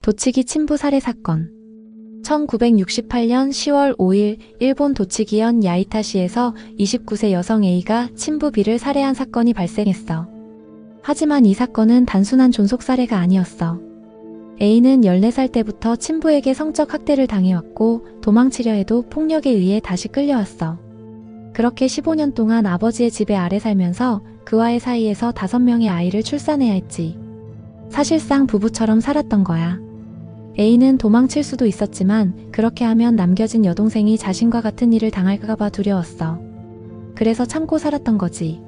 도치기 친부 살해 사건. 1968년 10월 5일 일본 도치기현 야이타시에서 29세 여성 A가 친부 B를 살해한 사건이 발생했어. 하지만 이 사건은 단순한 존속살해가 아니었어. A는 14살 때부터 친부에게 성적 학대를 당해왔고 도망치려 해도 폭력에 의해 다시 끌려왔어. 그렇게 15년 동안 아버지의 지배 아래 살면서 그와의 사이에서 5명의 아이를 출산해야 했지. 사실상 부부처럼 살았던 거야. A는 도망칠 수도 있었지만 그렇게 하면 남겨진 여동생이 자신과 같은 일을 당할까봐 두려웠어. 그래서 참고 살았던 거지.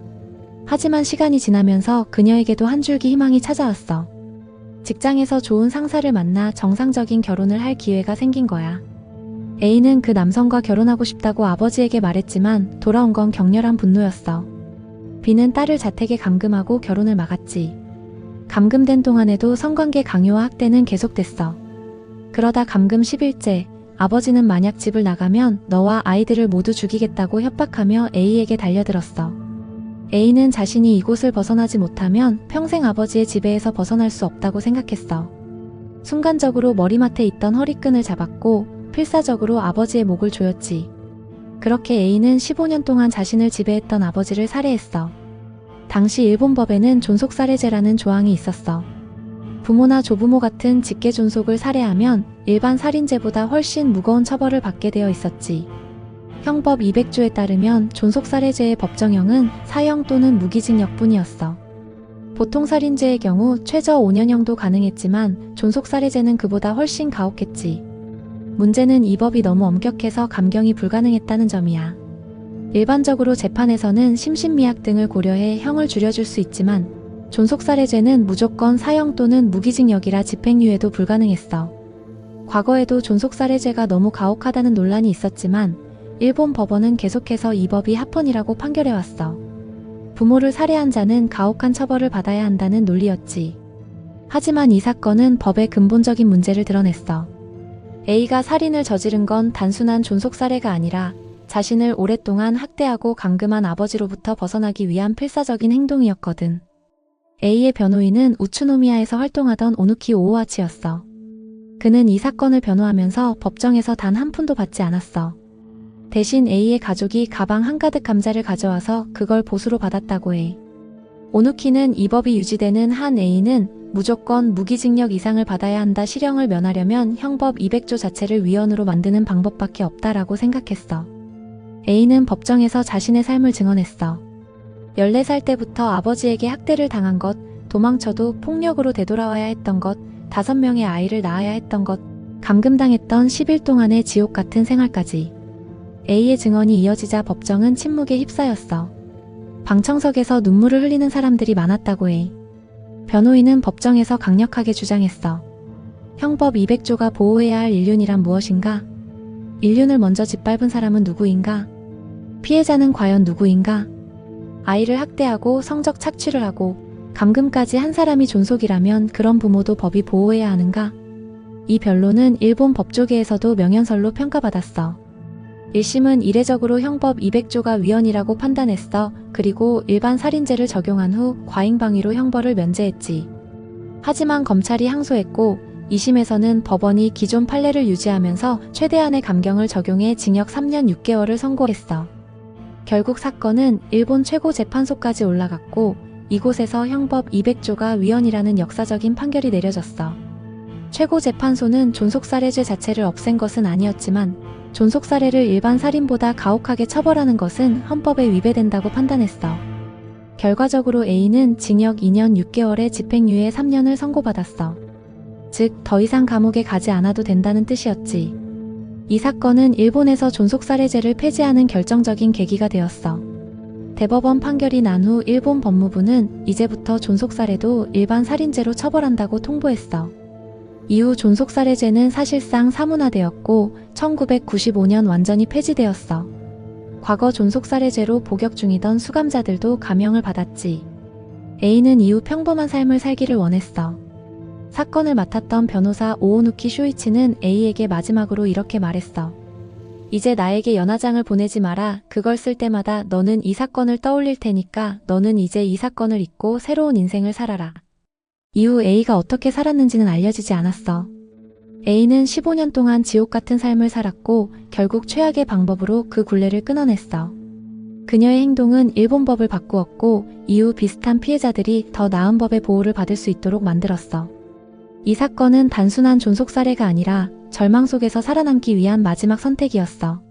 하지만 시간이 지나면서 그녀에게도 한 줄기 희망이 찾아왔어. 직장에서 좋은 상사를 만나 정상적인 결혼을 할 기회가 생긴 거야. A는 그 남성과 결혼하고 싶다고 아버지에게 말했지만 돌아온 건 격렬한 분노였어. B는 딸을 자택에 감금하고 결혼을 막았지. 감금된 동안에도 성관계 강요와 학대는 계속됐어. 그러다 감금 10일째, 아버지는 만약 집을 나가면 너와 아이들을 모두 죽이겠다고 협박하며 A에게 달려들었어. A는 자신이 이곳을 벗어나지 못하면 평생 아버지의 지배에서 벗어날 수 없다고 생각했어. 순간적으로 머리맡에 있던 허리끈을 잡았고 필사적으로 아버지의 목을 조였지. 그렇게 A는 15년 동안 자신을 지배했던 아버지를 살해했어. 당시 일본 법에는 존속살해죄라는 조항이 있었어. 부모나 조부모 같은 직계 존속을 살해하면 일반 살인죄보다 훨씬 무거운 처벌을 받게 되어 있었지. 형법 200조에 따르면 존속살해죄의 법정형은 사형 또는 무기징역뿐이었어. 보통 살인죄의 경우 최저 5년형도 가능했지만 존속살해죄는 그보다 훨씬 가혹했지. 문제는 이 법이 너무 엄격해서 감경이 불가능했다는 점이야. 일반적으로 재판에서는 심신미약 등을 고려해 형을 줄여줄 수 있지만 존속살해죄는 무조건 사형 또는 무기징역이라 집행유예도 불가능했어. 과거에도 존속살해죄가 너무 가혹하다는 논란이 있었지만 일본 법원은 계속해서 이 법이 합헌이라고 판결해왔어. 부모를 살해한 자는 가혹한 처벌을 받아야 한다는 논리였지. 하지만 이 사건은 법의 근본적인 문제를 드러냈어. A가 살인을 저지른 건 단순한 존속살해가 아니라 자신을 오랫동안 학대하고 감금한 아버지로부터 벗어나기 위한 필사적인 행동이었거든. A의 변호인은 우츠노미야에서 활동하던 오누키 오오하치였어. 그는 이 사건을 변호하면서 법정에서 단 한 푼도 받지 않았어. 대신 A의 가족이 가방 한가득 감자를 가져와서 그걸 보수로 받았다고 해. 오누키는 이 법이 유지되는 한 A는 무조건 무기징역 이상을 받아야 한다 실형을 면하려면 형법 200조 자체를 위헌으로 만드는 방법밖에 없다라고 생각했어. A는 법정에서 자신의 삶을 증언했어. 14살 때부터 아버지에게 학대를 당한 것, 도망쳐도 폭력으로 되돌아와야 했던 것, 5명의 아이를 낳아야 했던 것, 감금당했던 10일 동안의 지옥 같은 생활까지. A의 증언이 이어지자 법정은 침묵에 휩싸였어. 방청석에서 눈물을 흘리는 사람들이 많았다고 해. 변호인은 법정에서 강력하게 주장했어. 형법 200조가 보호해야 할 인륜이란 무엇인가? 인륜을 먼저 짓밟은 사람은 누구인가? 피해자는 과연 누구인가? 아이를 학대하고 성적 착취를 하고 감금까지 한 사람이 존속이라면 그런 부모도 법이 보호해야 하는가? 이 변론은 일본 법조계에서도 명연설로 평가받았어. 1심은 이례적으로 형법 200조가 위헌이라고 판단했어. 그리고 일반 살인죄를 적용한 후 과잉방위로 형벌을 면제했지. 하지만 검찰이 항소했고 2심에서는 법원이 기존 판례를 유지하면서 최대한의 감경을 적용해 징역 3년 6개월을 선고했어. 결국 사건은 일본 최고재판소까지 올라갔고 이곳에서 형법 200조가 위헌이라는 역사적인 판결이 내려졌어. 최고재판소는 존속살해죄 자체를 없앤 것은 아니었지만 존속살해를 일반 살인보다 가혹하게 처벌하는 것은 헌법에 위배된다고 판단했어. 결과적으로 A는 징역 2년 6개월에 집행유예 3년을 선고받았어. 즉, 더 이상 감옥에 가지 않아도 된다는 뜻이었지. 이 사건은 일본에서 존속살해죄를 폐지하는 결정적인 계기가 되었어. 대법원 판결이 난 후 일본 법무부는 이제부터 존속살해도 일반 살인죄로 처벌한다고 통보했어. 이후 존속살해죄는 사실상 사문화되었고 1995년 완전히 폐지되었어. 과거 존속살해죄로 복역 중이던 수감자들도 감형을 받았지. A는 이후 평범한 삶을 살기를 원했어. 사건을 맡았던 변호사 오오누키 쇼이치는 A에게 마지막으로 이렇게 말했어. 이제 나에게 연하장을 보내지 마라. 그걸 쓸 때마다 너는 이 사건을 떠올릴 테니까 너는 이제 이 사건을 잊고 새로운 인생을 살아라. 이후 A가 어떻게 살았는지는 알려지지 않았어. A는 15년 동안 지옥 같은 삶을 살았고 결국 최악의 방법으로 그 굴레를 끊어냈어. 그녀의 행동은 일본 법을 바꾸었고 이후 비슷한 피해자들이 더 나은 법의 보호를 받을 수 있도록 만들었어. 이 사건은 단순한 존속 사례가 아니라 절망 속에서 살아남기 위한 마지막 선택이었어.